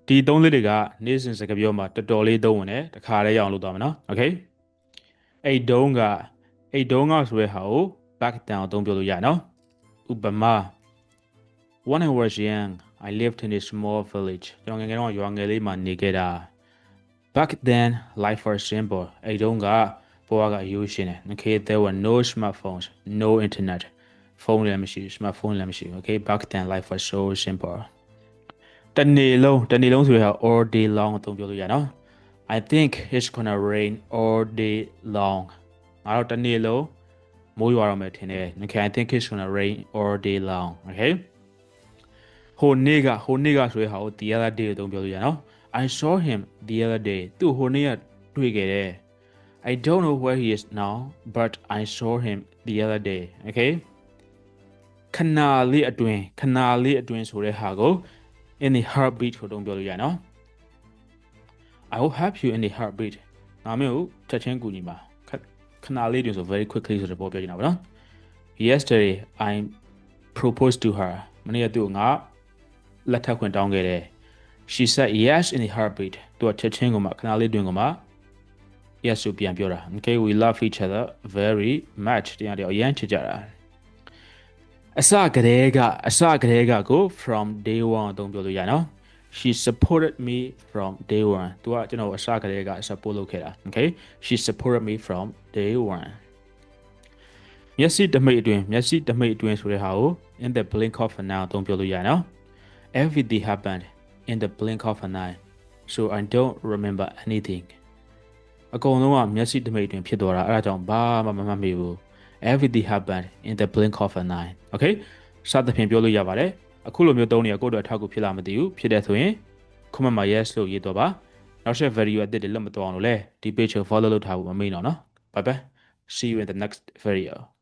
ဒီသုံးလေးတွေကနေ့စဉ်စကားပြောမှာတော်တော်လေးသုံးဝင်တယ်တခါလေးရအောင်လုပ်သွားမယ်နော် okay အဲ့တုန်းကဆိုတဲ့ဟာကို back down အသုံးပြောလို့ရနော်ဥပမာ when I was young I lived in a small village ကျွန်တော်ငယ်ငယ်တော့ရွာငယ်လေးမှာနေခဲ့တာ back then life was simple အဲ့တုန်းကဘဝကရိုးရှင်းတယ် okay there were no smartphones no internet ဖုန်းလည်းမရှိ smartphone လည်းမရှိ okay back then life was so simple တနေ့လုံးဆိုရ all day long အသုံးပြောလို့ရနော် I think it's gonna rain all day long ငါတို့တနေ့လုံးမိုးရွာတော့မယ်ထင်တယ် okay I think it's gonna rain all day long okay ဟိုနေ့ကဆိုရဟာကို the other day အသုံးပြောလို့ရနော် I saw him the other day သူ့ဟိုနေ့ကတွေ့ခဲ့တယ် I don't know where he is now but I saw him the other day okay ခဏလေးအတွင်းဆိုတဲ့ဟာကိုin the heartbeat ကိုတုံးပြောလို့ရနော် I will help you in the heartbeat ငါမျိုးချက်ချင်းကူညီပါခဏလေးတွင်ဆို very quickly ဆိုတဲ့ပေါ်ပြောချင်တာပေါ့နော် Yesterday I proposed to her မနေ့ကသူ့ကိုငါလက်ထပ်ခွင့်တောင်းခဲ့တယ် She said yes in the heartbeat သူကချက်ချင်းကိုမှခဏလေးတွင်ကိုမှ yes ဆိုပြန်ပြောတာ Okay we love each other very much တရားအရန်ချစ်ကြတာအစကတည်းကကို from day 1အသုံးပြောလို့ရနော် she supported me from day 1သူကကျွန်တော်အစကတည်းက support လုပ်ခဲ့တာ okay she supported me from day 1မျက်စိတမိတ်အတွင်းဆိုတဲ့ဟာကို in the blink of an eye အသုံးပြောလို့ရနော် everything happened in the blink of an eye so I don't remember anything အကုန်လုံးကမျက်စိတမိတ်အတွင်းဖြစ်သွားတာအဲ့ဒါကြောင့်ဘာမှမမှတ်မိဘူး everything happened in the blink of an eye okay စသဖြင့်ပြောလို့ရပါတယ်အခုလိုမျိုးသုံးနေရကိုယ့်အတွက်အထောက်အကူဖြစ်လာမသိဘူးဖြစ်တဲ့ဆိုရင် comment မှာ yes လို့ရေးတော့ပါနောက်ဆက် video အသစ်တွေလက်မတော်အောင်လို့လဲဒီ page ကို follow လုပ်ထားဖို့မမေ့တော့နော် bye bye see you in the next video